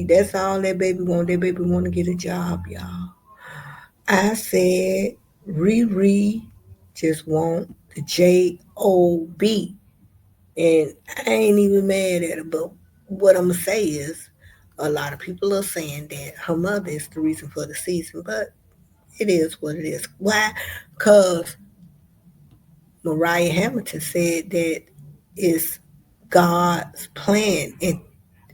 That's all that baby want. That baby want to get a job, y'all. I said, Riri just want the J-O-B. And I ain't even mad at her, but what I'm going to say is a lot of people are saying that her mother is the reason for the season, but it is what it is. Why? Because Mariah Hamilton said that it's God's plan.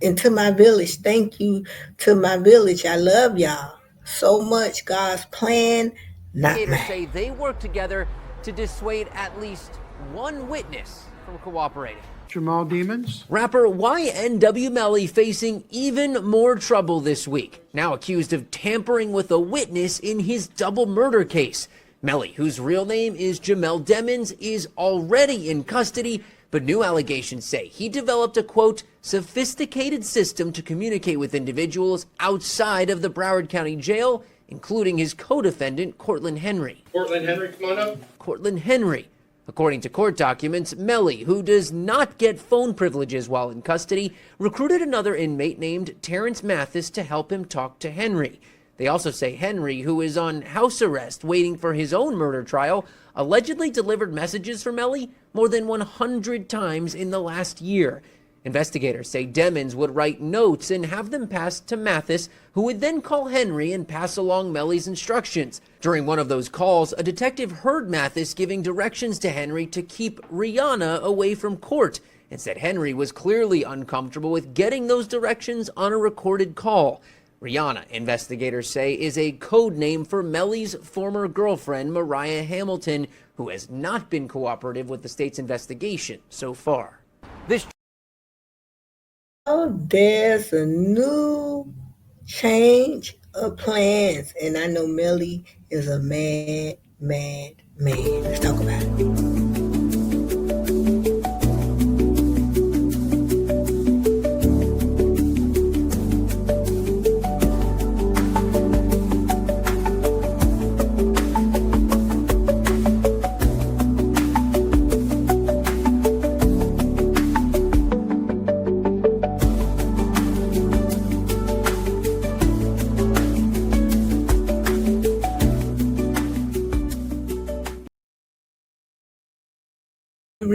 And to my village, thank you to my village. I love y'all so much. God's plan, not Investigators mine. say they worked together to dissuade at least one witness from cooperating. Jamal Demons. Rapper Ynw Melly facing even more trouble this week, now accused of tampering with a witness in his double murder case. Melly, whose real name is Jamel Demons, is already in custody, but new allegations say he developed a, quote, sophisticated system to communicate with individuals outside of the Broward County Jail, including his co-defendant, Cortland Henry. Cortland Henry, come on up. Cortland Henry. According to court documents, Melly, who does not get phone privileges while in custody, recruited another inmate named Terrence Mathis to help him talk to Henry. They also say Henry, who is on house arrest waiting for his own murder trial, allegedly delivered messages for Melly more than 100 times in the last year. Investigators say Demons would write notes and have them passed to Mathis, who would then call Henry and pass along Melly's instructions. During one of those calls, a detective heard Mathis giving directions to Henry to keep Rihanna away from court and said Henry was clearly uncomfortable with getting those directions on a recorded call. Rihanna, investigators say, is a code name for Melly's former girlfriend, Mariah Hamilton, who has not been cooperative with the state's investigation so far. This Oh, there's a new change of plans, and I know Melly is a mad, mad man. Let's talk about it.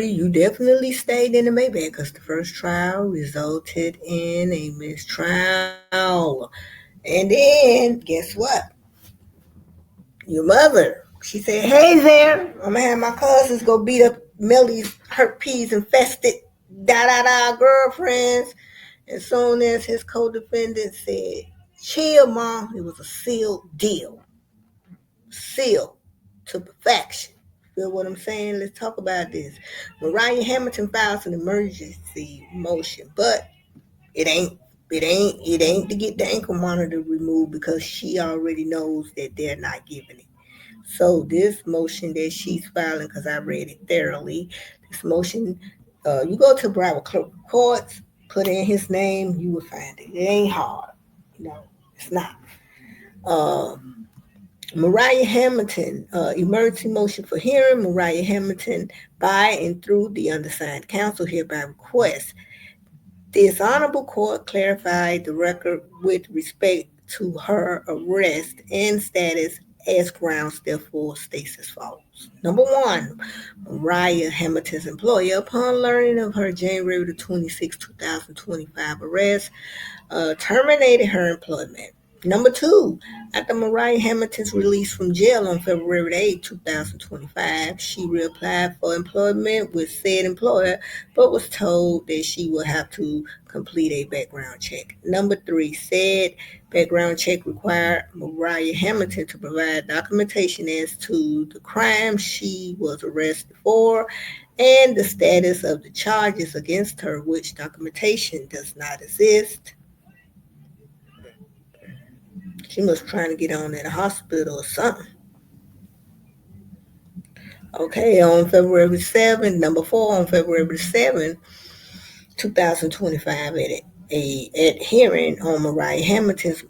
You definitely stayed in the Maybach because the first trial resulted in a mistrial. And then, guess what? Your mother, she said, hey there, I'm going to have my cousins go beat up Millie's herpes infested girlfriends. As soon as his co-defendant said, chill, Mom, it was a sealed deal. Sealed to perfection. Feel what I'm saying? Let's talk about this. Mariah Hamilton files an emergency motion, but it ain't to get the ankle monitor removed because she already knows that they're not giving it. So this motion that she's filing, because I read it thoroughly, this motion, you go to Broward Clerk of Courts, put in his name, you will find it. It ain't hard. It's not. Mariah Hamilton, emergency motion for hearing. Mariah Hamilton, by and through the undersigned counsel, hereby requests this honorable court clarify the record with respect to her arrest and status as grounds therefore states as follows. Number one, Mariah Hamilton's employer, upon learning of her January the 26, 2025 arrest, terminated her employment. Number two, after Mariah Hamilton's release from jail on February 8, 2025, she reapplied for employment with said employer, but was told that she will have to complete a background check. Number three, said background check required Mariah Hamilton to provide documentation as to the crime she was arrested for and the status of the charges against her, which documentation does not exist. She must trying to get on at a hospital or something. Okay, on February 7th, number four, on February 7th, 2025, at hearing on Mariah Hamilton's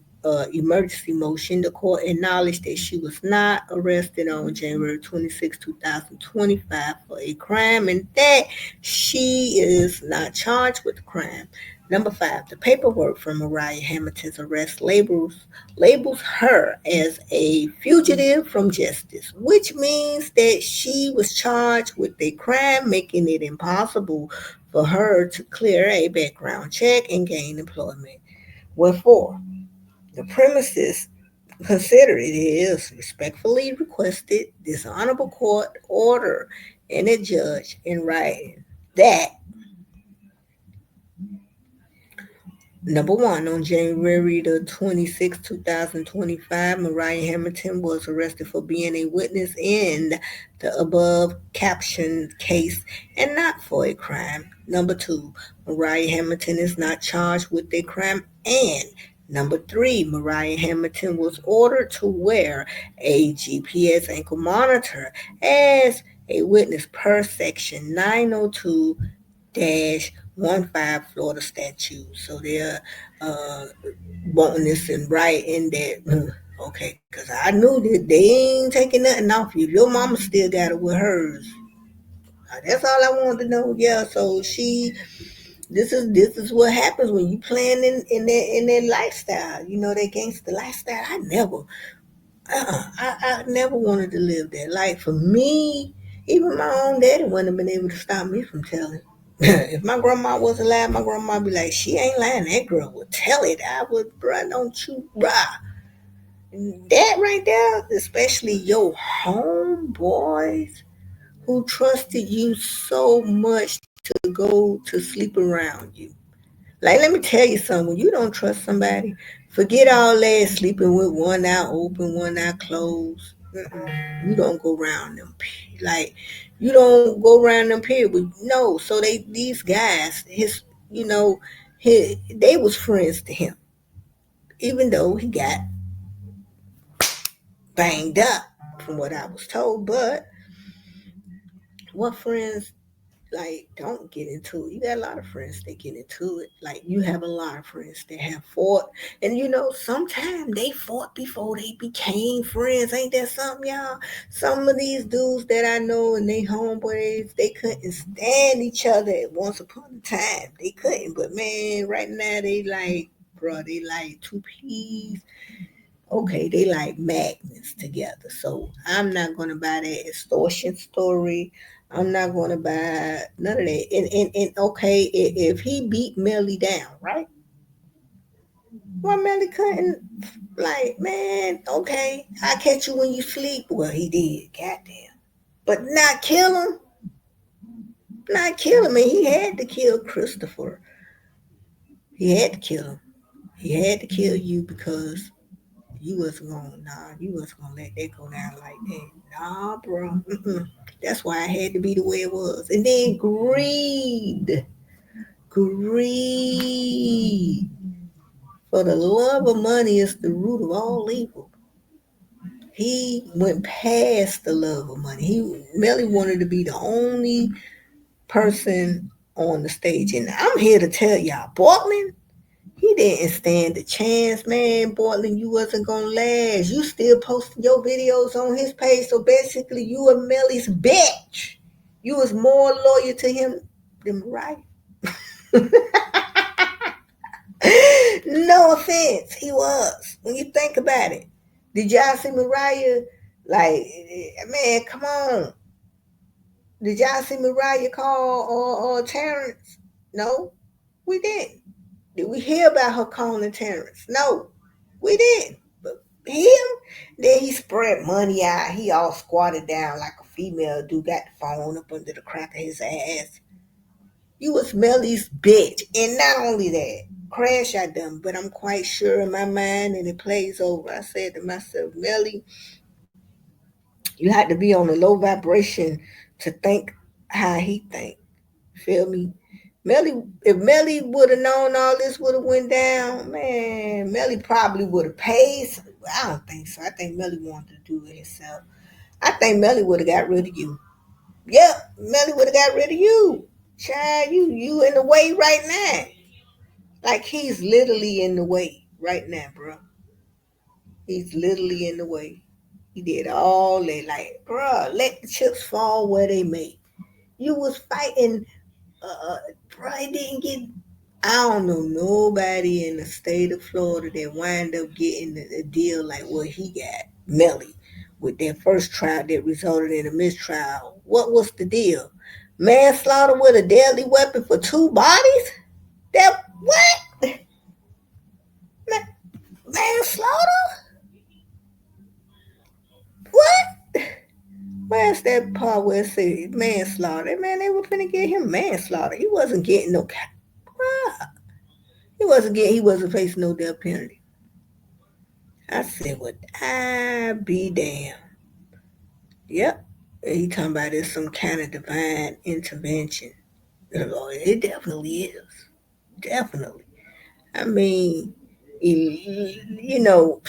emergency motion, the court acknowledged that she was not arrested on January 26, 2025 for a crime and that she is not charged with the crime. Number 5, the paperwork for Mariah Hamilton's arrest labels her as a fugitive from justice, which means that she was charged with a crime, making it impossible for her to clear a background check and gain employment. Wherefore, the premises considered it is respectfully requested this honorable court order and a judge in writing that Number 1, on January the 26th, 2025, Mariah Hamilton was arrested for being a witness in the above captioned case and not for a crime. Number 2, Mariah Hamilton is not charged with a crime. And number 3, Mariah Hamilton was ordered to wear a GPS ankle monitor as a witness per section 902 dash 15 Florida statute. So they're uh, wanting this in writing that, okay, because I knew that they ain't taking nothing off you. Your mama still got it with hers. That's all I wanted to know. Yeah, so this is what happens when you playing in that lifestyle. You know, that gangster lifestyle. I never wanted to live that. Like for me, even my own daddy wouldn't have been able to stop me from telling. If my grandma was alive, my grandma would be like, she ain't lying. That girl would tell it. I would, bruh, don't you, bruh. That right there, especially your homeboys who trusted you so much to go to sleep around you. Like, let me tell you something. When you don't trust somebody, forget all that sleeping with one eye open, one eye closed. You don't go around them. Like, you don't go around them period. But no, so these guys, they was friends to him, even though he got banged up, from what I was told. But what friends like don't get into it. You got a lot of friends that get into it. Like you have a lot of friends that have fought, and sometimes they fought before they became friends. Ain't that something, y'all? Some of these dudes that I know and they homeboys, they couldn't stand each other at once upon a time. They couldn't, but man, right now they like, bro, they like two peas. Okay, they like magnets together. So I'm not gonna buy that extortion story. I'm not gonna buy none of that. And okay, if he beat Melly down, right? Well, Melly couldn't, like, man, okay, I catch you when you sleep. Well, he did, goddamn. But not kill him. Not kill him. And he had to kill Christopher. He had to kill him. He had to kill you because you wasn't gonna let that go down like that. Nah, bro. That's why I had to be the way it was. And then greed for the love of money is the root of all evil. He went past the love of money. Melly wanted to be the only person on the stage, and I'm here to tell y'all, Portland. He didn't stand a chance, man. Portland, you wasn't gonna last. You still posting your videos on his page, so basically you were Melly's bitch. You was more loyal to him than Mariah. No offense, he was. When you think about it, did y'all see Mariah? Like, man, come on. Did y'all see Mariah call or Terrence? No, we didn't. Did we hear about her calling Terrence? No, we didn't. But him, then he spread money out. He all squatted down like a female dude, got the phone up under the crack of his ass. You was Melly's bitch. And not only that, crash I done, but I'm quite sure in my mind, and it plays over. I said to myself, Melly, you had to be on a low vibration to think how he think. Feel me? Melly, if Melly would have known all this would have went down, man, Melly probably would have paid. I don't think so. I think Melly wanted to do it herself. I think Melly would have got rid of you. Yep, Melly would have got rid of you. Child, you in the way right now. Like he's literally in the way right now, bro. He's literally in the way. He did all that, like, bro. Let the chips fall where they may. You was fighting, bro. It didn't get. I don't know nobody in the state of Florida that wind up getting a deal like what he got, Melly, with that first trial that resulted in a mistrial. What was the deal? Manslaughter with a deadly weapon for two bodies? That what? Manslaughter? What? Where's that part where it says manslaughter? Man, they were finna get him manslaughter. He wasn't getting no. He wasn't facing no death penalty. I said, "Well, I be damned." Yep. He talking about it's some kind of divine intervention. It definitely is. Definitely. I mean, you know,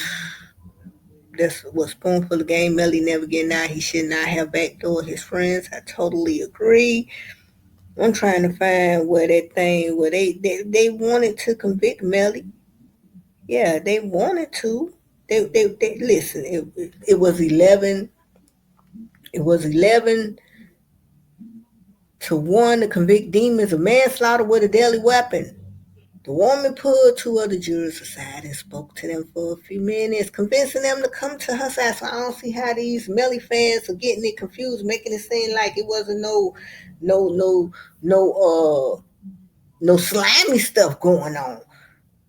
that's what spoonful of game Melly never getting out. He should not have backdoored his friends. I totally agree. I'm trying to find where that thing where they wanted to convict Melly. Yeah, they wanted to. They listen. It was 11. It was 11-1 to convict Demons of manslaughter with a deadly weapon. The woman pulled two other jurors aside and spoke to them for a few minutes, convincing them to come to her side. So I don't see how these Melly fans are getting it confused, making it seem like it wasn't no, no, no, no slimy stuff going on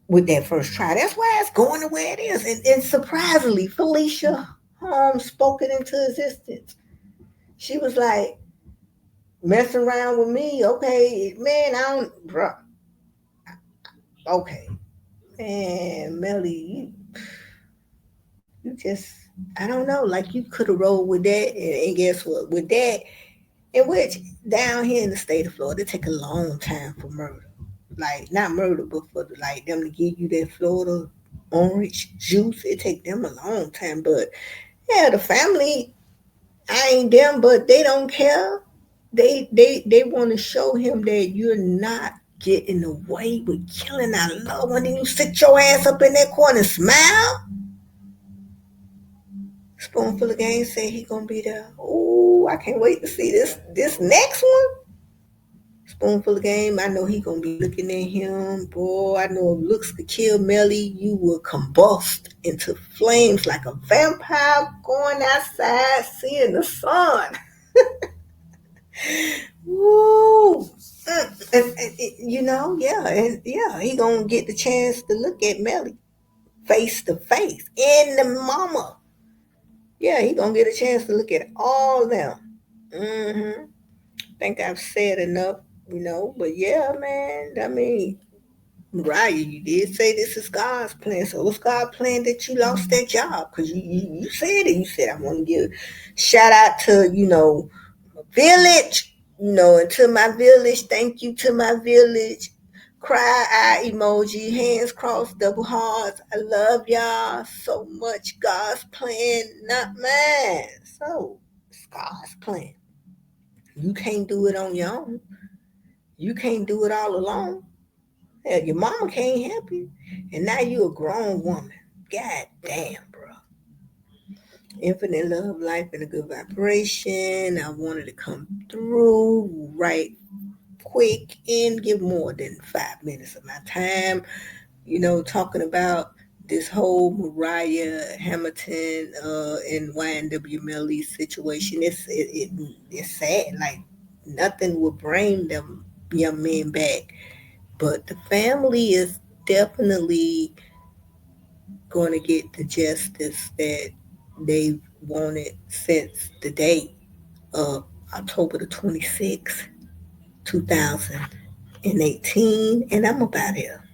with that first try. That's why it's going the way it is. And surprisingly, Felicia Holmes spoke it into existence. She was like, messing around with me, okay, man, I don't, bro, okay, man, Melly, you just, I don't know, like you could have rolled with that, and guess what, with that, in which down here in the state of Florida, it take a long time for murder, like not murder, but for like them to give you that Florida orange juice, it take them a long time, but yeah, the family, I ain't them, but they don't care. They want to show him that you're not getting away with killing our loved one. Then you sit your ass up in that corner and smile. Spoonful of Game said he gonna be there. Oh, I can't wait to see this next one. Spoonful of Game, I know he gonna be looking at him. Boy, I know if looks could kill Melly, you will combust into flames like a vampire going outside seeing the sun. Woo! Yeah, and yeah, he gonna get the chance to look at Melly face to face and the mama. Yeah, he gonna get a chance to look at all of them. Mm-hmm. Think I've said enough, but yeah, man. I mean, Mariah, you did say this is God's plan. So what's God's plan that you lost that job? Because you said it. You said I want to give shout out to village, and to my village, thank you to my village. Cry eye emoji, hands crossed, double hearts. I love y'all so much. God's plan, not mine. So it's God's plan. You can't do it on your own. You can't do it all alone. Hell, your mama can't help you. And now you a grown woman. God damn, bro. Infinite love, life, and a good vibration. I wanted to come through right quick and give more than 5 minutes of my time, talking about this whole Mariah Hamilton and Ynw Melly situation. It's sad. Like nothing will bring them young men back, but the family is definitely going to get the justice that they've wanted since the day of October the 26th, 2018, and I'm about here.